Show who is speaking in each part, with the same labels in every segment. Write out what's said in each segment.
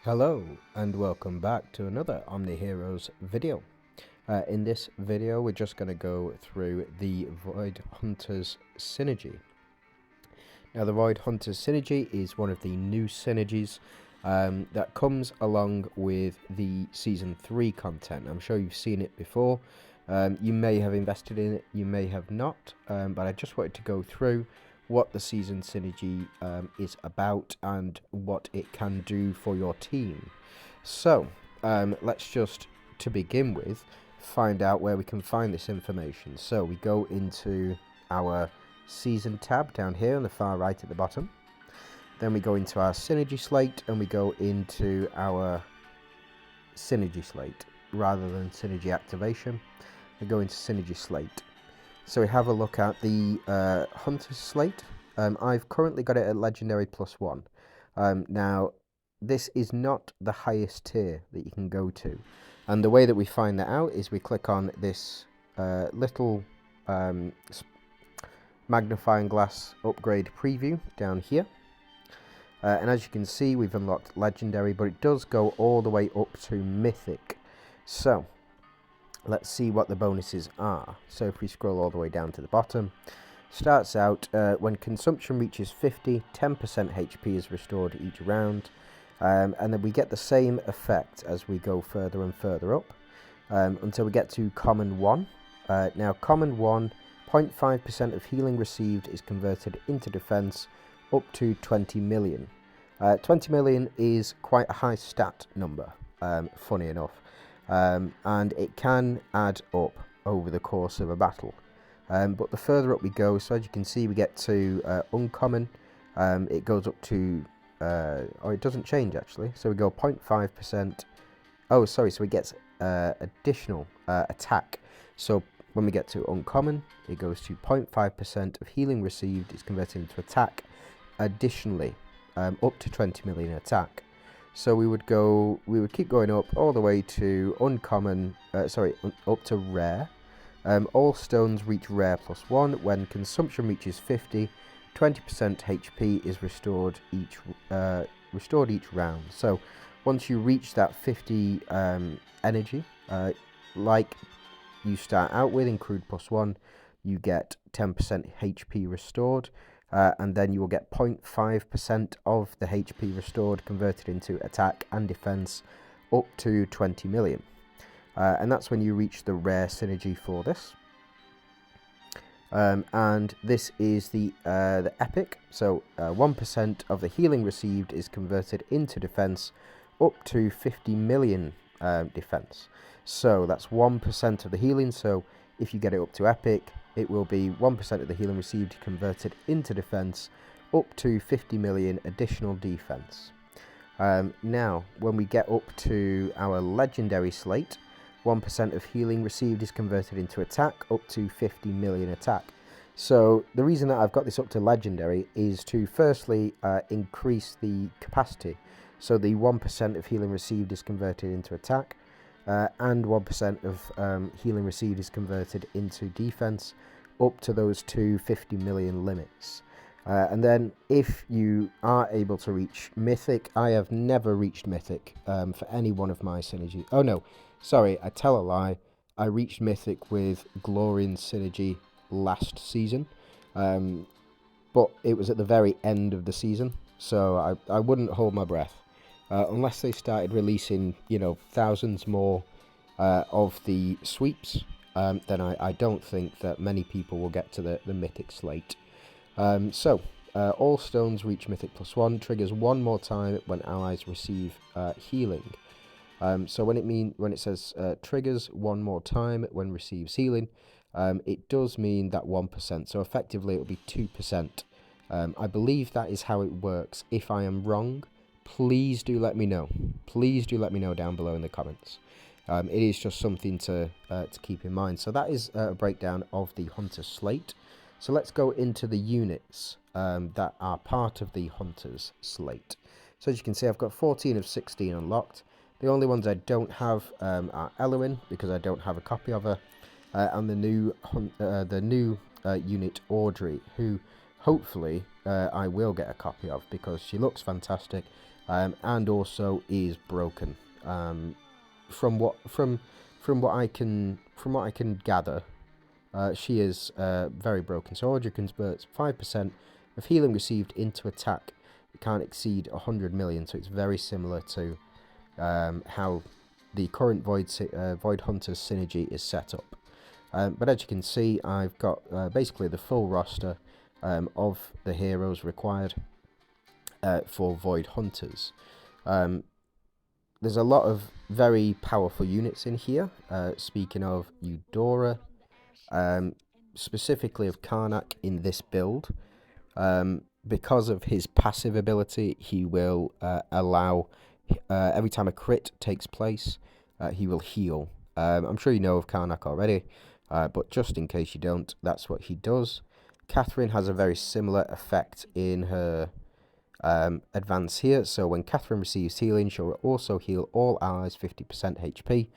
Speaker 1: Hello and welcome back to another Omniheroes video. In this video we're just going to go through the Void Hunters synergy. Now the Void Hunters synergy is one of the new synergies that comes along with the Season 3 content. I'm sure you've seen it before. You may have invested in it, you may have not, but I just wanted to go through what the season synergy is about and what it can do for your team. So let's just, to begin with, find out where we can find this information. So we go into our season tab down here on the far right at the bottom. Then we go into our synergy slate and we go into our synergy slate rather than synergy activation. We go into synergy slate. So we have a look at the Hunter's slate. I've currently got it at Legendary +1. Now, this is not the highest tier that you can go to. And the way that we find that out is we click on this little magnifying glass upgrade preview down here. And as you can see, we've unlocked Legendary, but it does go all the way up to Mythic. So let's see what the bonuses are. So if we scroll all the way down to the bottom, starts out when consumption reaches 50, 10% HP is restored each round, and then we get the same effect as we go further and further up until we get to common 1. Now common 1, 0.5% of healing received is converted into defense up to 20 million. 20 million is quite a high stat number, funny enough. And it can add up over the course of a battle. But the further up we go, so as you can see, we get to uncommon. It goes up to, or it doesn't change actually. So we go 0.5%. Oh, sorry. So it gets additional attack. So when we get to uncommon, it goes to 0.5% of healing received is converted into attack. Additionally, up to 20 million attack. So we would keep going up all the way to uncommon, up to rare. All stones reach rare +1. When consumption reaches 50, 20% HP is restored each round. So once you reach that 50 energy, like you start out with in Crude +1, you get 10% HP restored. And then you will get 0.5% of the HP restored converted into attack and defense up to 20 million. And that's when you reach the rare synergy for this. And this is the epic. So 1% of the healing received is converted into defense up to 50 million defense. So that's 1% of the healing. So if you get it up to epic, it will be 1% of the healing received converted into defense up to 50 million additional defense. Now, when we get up to our legendary slate, 1% of healing received is converted into attack up to 50 million attack. So the reason that I've got this up to legendary is to firstly increase the capacity. So the 1% of healing received is converted into attack. And 1% of healing received is converted into defense up to those two 50 million limits. And then if you are able to reach Mythic, I have never reached Mythic for any one of my synergies. Oh no, sorry, I tell a lie. I reached Mythic with Glorian synergy last season, but it was at the very end of the season, so I wouldn't hold my breath. Unless they started releasing, thousands more of the sweeps, then I don't think that many people will get to the Mythic slate. So, all stones reach Mythic +1, triggers one more time when allies receive healing. So when it says triggers one more time when receives healing, it does mean that 1%. So effectively it will be 2%. I believe that is how it works. If I am wrong, please do let me know. Please do let me know down below in the comments. It is just something to keep in mind. So that is a breakdown of the Hunter slate. So let's go into the units that are part of the Hunter's slate. So as you can see, I've got 14 of 16 unlocked. The only ones I don't have are Elwyn, because I don't have a copy of her, and the new unit Audrey, who hopefully I will get a copy of because she looks fantastic. and also is broken. From what I can gather, she is very broken. So Audrey converts 5% of healing received into attack. It can't exceed 100 million, so it's very similar to how the current Void Hunters synergy is set up. But as you can see, I've got basically the full roster of the heroes required for Void Hunters. There's a lot of very powerful units in here. Speaking of Eudora, specifically of Karnak in this build, because of his passive ability, he will allow, every time a crit takes place, he will heal. I'm sure you know of Karnak already, but just in case you don't, that's what he does. Catherine has a very similar effect in her advance here. So when Catherine receives healing, she'll also heal all allies 50% HP.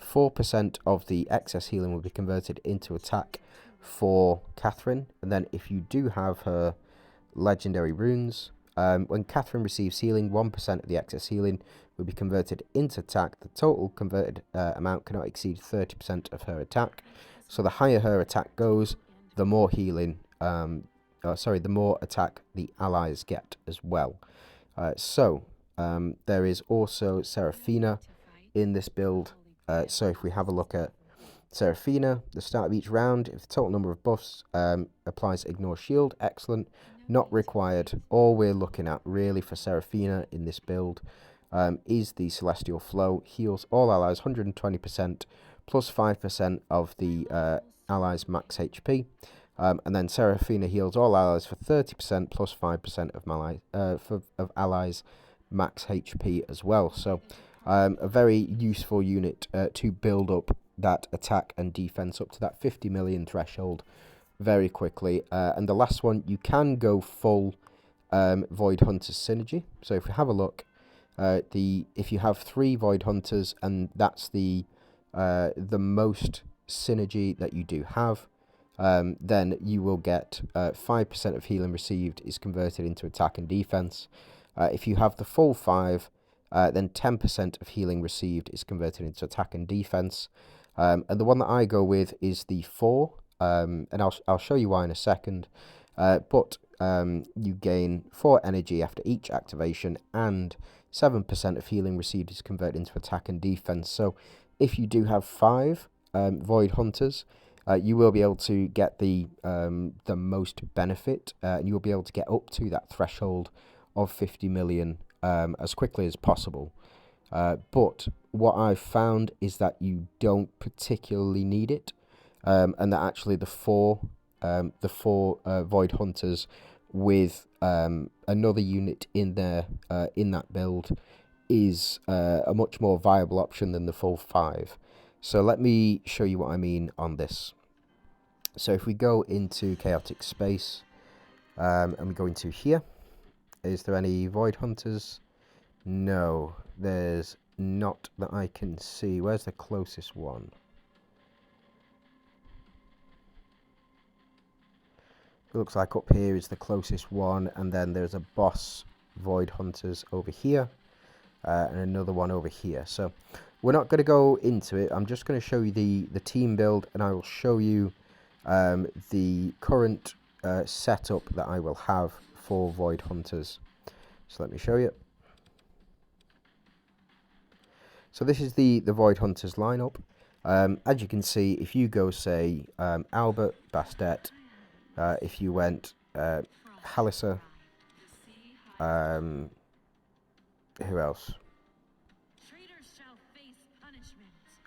Speaker 1: 4% of the excess healing will be converted into attack for Catherine. And then if you do have her legendary runes, when Catherine receives healing, 1% of the excess healing will be converted into attack. The total converted amount cannot exceed 30% of her attack. So the higher her attack goes, the more healing, the more attack the allies get as well. There is also Seraphina in this build. So if we have a look at Seraphina, the start of each round, if the total number of buffs applies ignore shield, excellent, not required. All we're looking at really for Seraphina in this build is the Celestial Flow, heals all allies 120% plus 5% of the allies' max HP. And then Seraphina heals all allies for 30% plus 5% of allies' max HP as well. So a very useful unit to build up that attack and defense up to that 50 million threshold very quickly. And the last one, you can go full Void Hunters synergy. So if we have a look, if you have 3 Void Hunters, and that's the most synergy that you do have, then you will get 5% of healing received is converted into attack and defense. If you have the full 5, then 10% of healing received is converted into attack and defense. And the one that I go with is the 4, and I'll show you why in a second. But you gain 4 energy after each activation, and 7% of healing received is converted into attack and defense. So if you do have 5 Void Hunters, you will be able to get the most benefit, and you will be able to get up to that threshold of 50 million as quickly as possible. But what I've found is that you don't particularly need it, and that actually the four Void Hunters with another unit in there in that build is a much more viable option than the full 5. So let me show you what I mean on this. So if we go into Chaotic Space, and we go into here, is there any Void Hunters? No, there's not that I can see. Where's the closest one? It looks like up here is the closest one, and then there's a boss Void Hunters over here, and another one over here. So we're not going to go into it. I'm just going to show you the team build, and I will show you the current setup that I will have for Void Hunters. So let me show you. So this is the Void Hunters lineup. As you can see, if you go, say, Albert, Bastet, if you went Halissa, who else?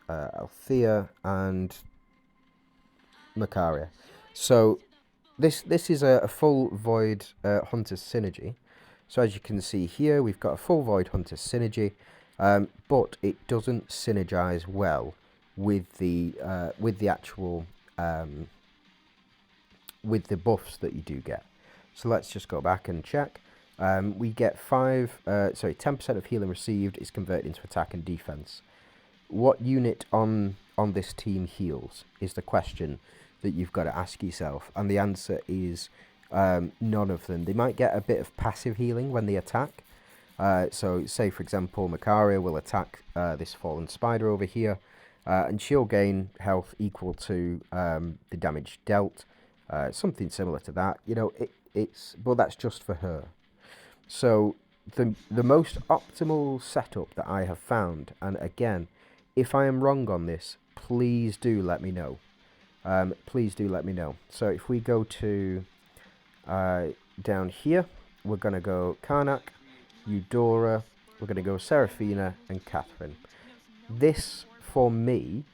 Speaker 1: Althea and Macaria. So this is a full Void Hunters synergy. So as you can see here, we've got a full Void Hunters synergy, but it doesn't synergize well with the actual with the buffs that you do get. So let's just go back and check. We get 10% of healing received is converted into attack and defense. What unit on this team heals is the question that you've got to ask yourself, and the answer is none of them. They might get a bit of passive healing when they attack, So say for example Makaria will attack this fallen spider over here, and she'll gain health equal to the damage dealt, something similar to that. You know, but that's just for her. So the most optimal setup that I have found, and again, if I am wrong on this, please do let me know. Please do let me know. So if we go to down here, we're going to go Karnak, Eudora, we're going to go Seraphina and Catherine. This, for me,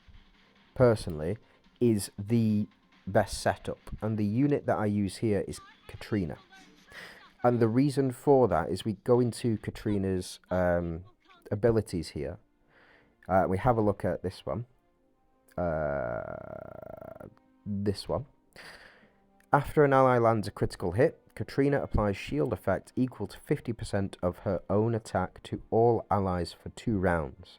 Speaker 1: personally, is the best setup. And the unit that I use here is Katrina. And the reason for that is we go into Katrina's abilities here. We have a look at this one. This one. After an ally lands a critical hit, Katrina applies shield effect equal to 50% of her own attack to all allies for 2 rounds.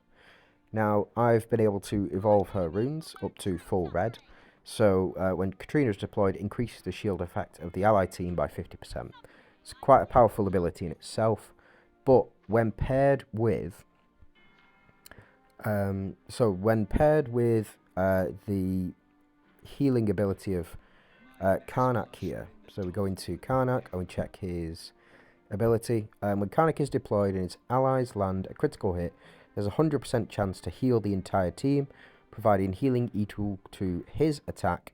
Speaker 1: Now, I've been able to evolve her runes up to full red, so when Katrina is deployed, it increases the shield effect of the ally team by 50%. It's quite a powerful ability in itself, but when paired with the healing ability of Karnak here, so we go into Karnak and we check his ability. When Karnak is deployed and his allies land a critical hit, there's a 100% chance to heal the entire team, providing healing equal to his attack,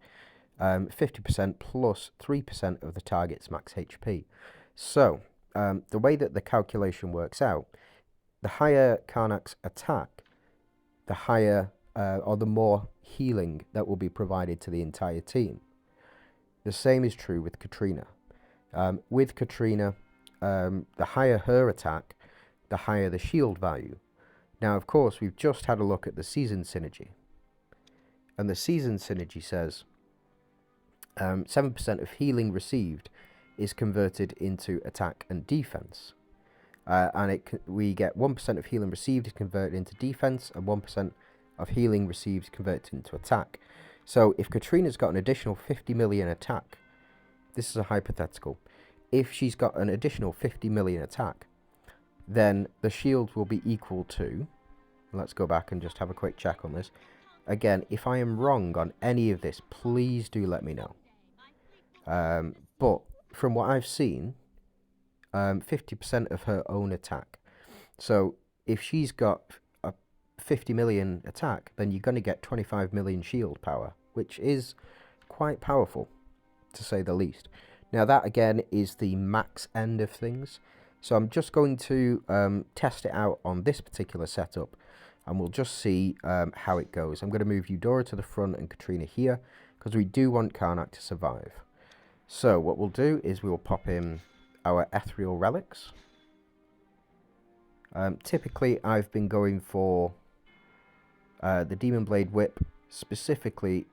Speaker 1: 50% plus 3% of the target's max HP. So, the way that the calculation works out, the higher Karnak's attack, the higher or the more healing that will be provided to the entire team. The same is true with Katrina. With Katrina, the higher her attack, the higher the shield value. Now, of course, we've just had a look at the season synergy. And the season synergy says 7% of healing received is converted into attack and defense. We get 1% of healing received converted into defense, and 1% of healing received converted into attack. So if Katrina's got an additional 50 million attack, this is a hypothetical, if she's got an additional 50 million attack, then the shield will be equal to, let's go back and just have a quick check on this. Again, if I am wrong on any of this, please do let me know. But from what I've seen, 50% of her own attack. So if she's got a 50 million attack, then you're going to get 25 million shield power, which is quite powerful, to say the least. Now that again is the max end of things. So I'm just going to test it out on this particular setup, and we'll just see how it goes. I'm going to move Eudora to the front and Katrina here, because we do want Karnak to survive. So what we'll do is we will pop in our ethereal relics. Typically I've been going for the Demon Blade Whip specifically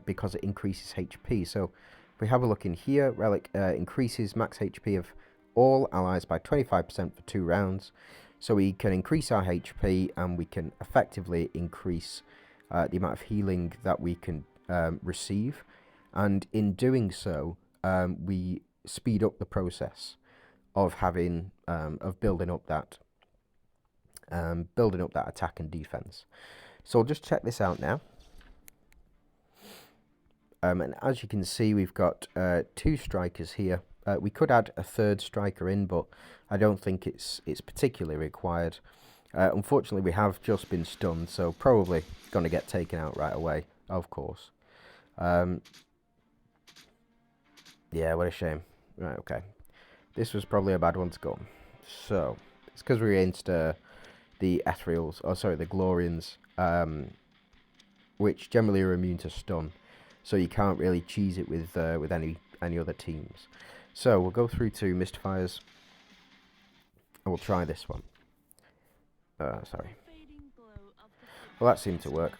Speaker 1: because it increases HP. So if we have a look in here, relic increases max HP of all allies by 25% for 2 rounds. So we can increase our HP and we can effectively increase the amount of healing that we can receive. And in doing so, we speed up the process of having of building up that attack and defense. So I'll just check this out now. And as you can see, we've got 2 strikers here. We could add a 3rd striker in, but I don't think it's particularly required. Unfortunately, we have just been stunned, so probably going to get taken out right away, of course. Yeah, what a shame. Right, okay. This was probably a bad one to go. So, it's because we're against the Ethereals, the Glorians, which generally are immune to stun. So you can't really cheese it with any other teams. So we'll go through to Mystifiers, and we'll try this one. Sorry. Well, that seemed to work.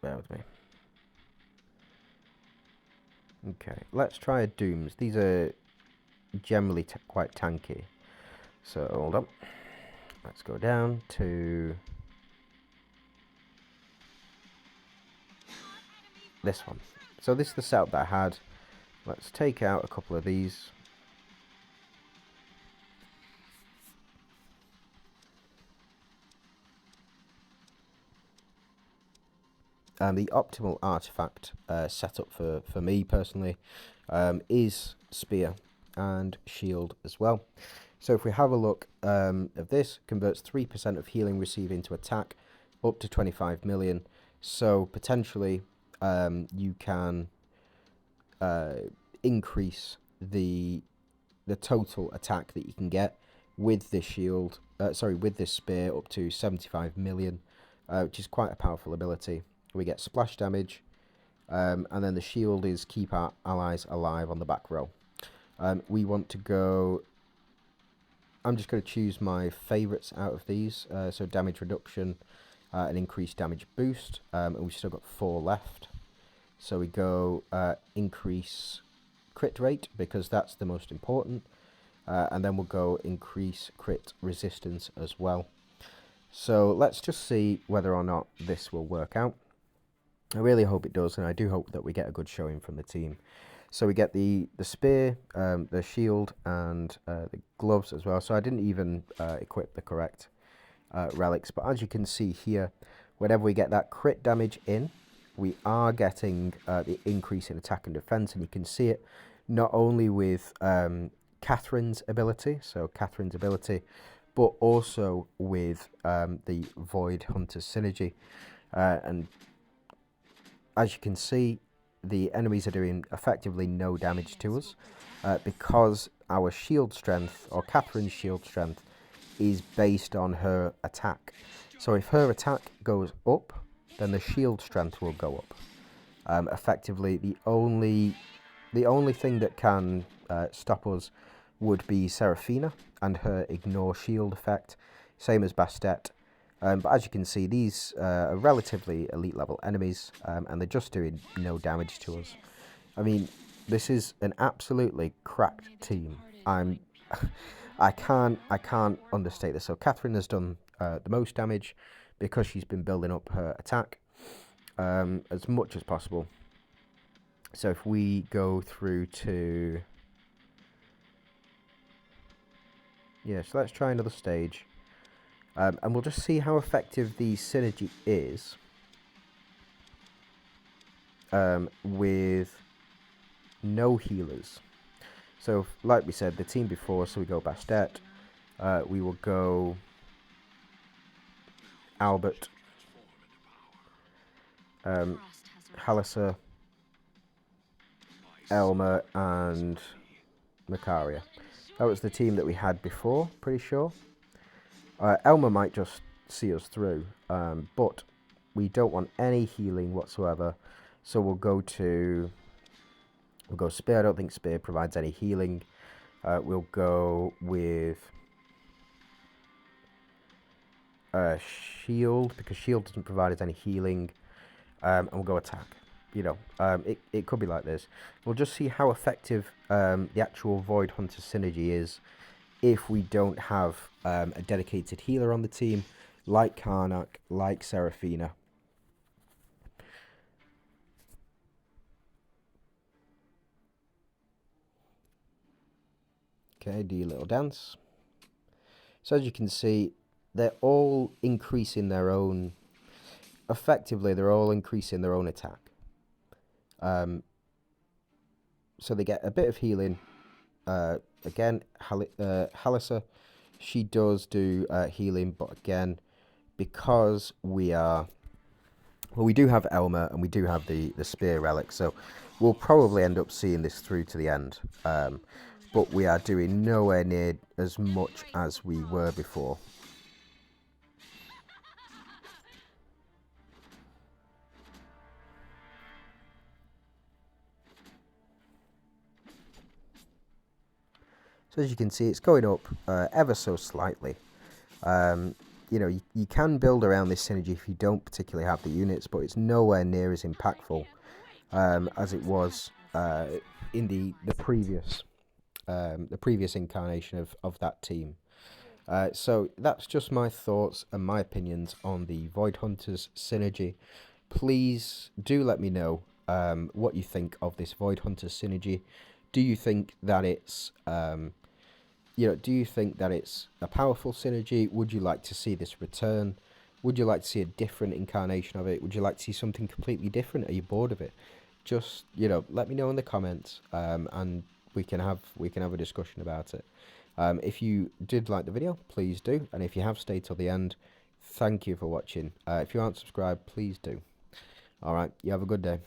Speaker 1: Bear with me. Okay, let's try a Dooms. These are generally quite tanky. So, hold on. Let's go down to this one. So this is the setup that I had. Let's take out a couple of these. the optimal artifact setup for me personally is Spear and Shield as well. So if we have a look of this, converts 3% of healing received into attack up to 25 million. So potentially you can increase the total attack that you can get with this shield, with this spear up to 75 million, which is quite a powerful ability. We get splash damage, and then the shield is keep our allies alive on the back row. We want to go... I'm just going to choose my favourites out of these. So damage reduction, and increased damage boost, and we've still got 4 left. So we go increase crit rate, because that's the most important, and then we'll go increase crit resistance as well. So let's just see whether or not this will work out. I really hope it does, and I do hope that we get a good showing from the team. So we get the spear, the shield, and the gloves as well. So I didn't even equip the correct relics, but as you can see here, whenever we get that crit damage in, we are getting the increase in attack and defense, and you can see it not only with Catherine's ability, but also with the Void Hunter synergy. And as you can see, the enemies are doing effectively no damage to us because our shield strength, or Catherine's shield strength, is based on her attack. So if her attack goes up, then the shield strength will go up. Effectively, the only thing that can stop us would be Seraphina and her ignore shield effect, same as Bastet. But as you can see, these are relatively elite level enemies, and they're just doing no damage to us. I mean, this is an absolutely cracked team. I can't understate this. So Catherine has done the most damage because she's been building up her attack as much as possible. So if we go through to... yeah, so let's try another stage. And we'll just see how effective the synergy is with no healers. So, like we said, the team before, so we go Bastet, we will go Albert, Halissa, Elmer, and Macaria. That was the team that we had before, pretty sure. Elmer might just see us through, but we don't want any healing whatsoever, so we'll go Spear. I don't think Spear provides any healing. We'll go with Shield, because Shield doesn't provide us any healing, and we'll go Attack. You know, it could be like this. We'll just see how effective the actual Void Hunter synergy is if we don't have a dedicated healer on the team, like Karnak, like Seraphina. Okay, do your little dance. So as you can see, they're all increasing their own... effectively, they're all increasing their own attack. So they get a bit of healing. Again, Halissa, she does do healing, but again, because we are... well, we do have Elmer, and we do have the Spear Relic, so we'll probably end up seeing this through to the end. But we are doing nowhere near as much as we were before. So as you can see, it's going up ever so slightly. You know, you can build around this synergy if you don't particularly have the units, but it's nowhere near as impactful as it was in the previous incarnation of that team. So that's just my thoughts and my opinions on the Void Hunters synergy. Please do let me know what you think of this Void Hunters synergy. Do you think that it's do you think that it's a powerful synergy? Would you like to see this return? Would you like to see a different incarnation of it? Would you like to see something completely different? Are you bored of it? Just, let me know in the comments, and we can have a discussion about it. If you did like the video, please do, and if you have stayed till the end, thank you for watching. If you aren't subscribed, please do. All right, you have a good day.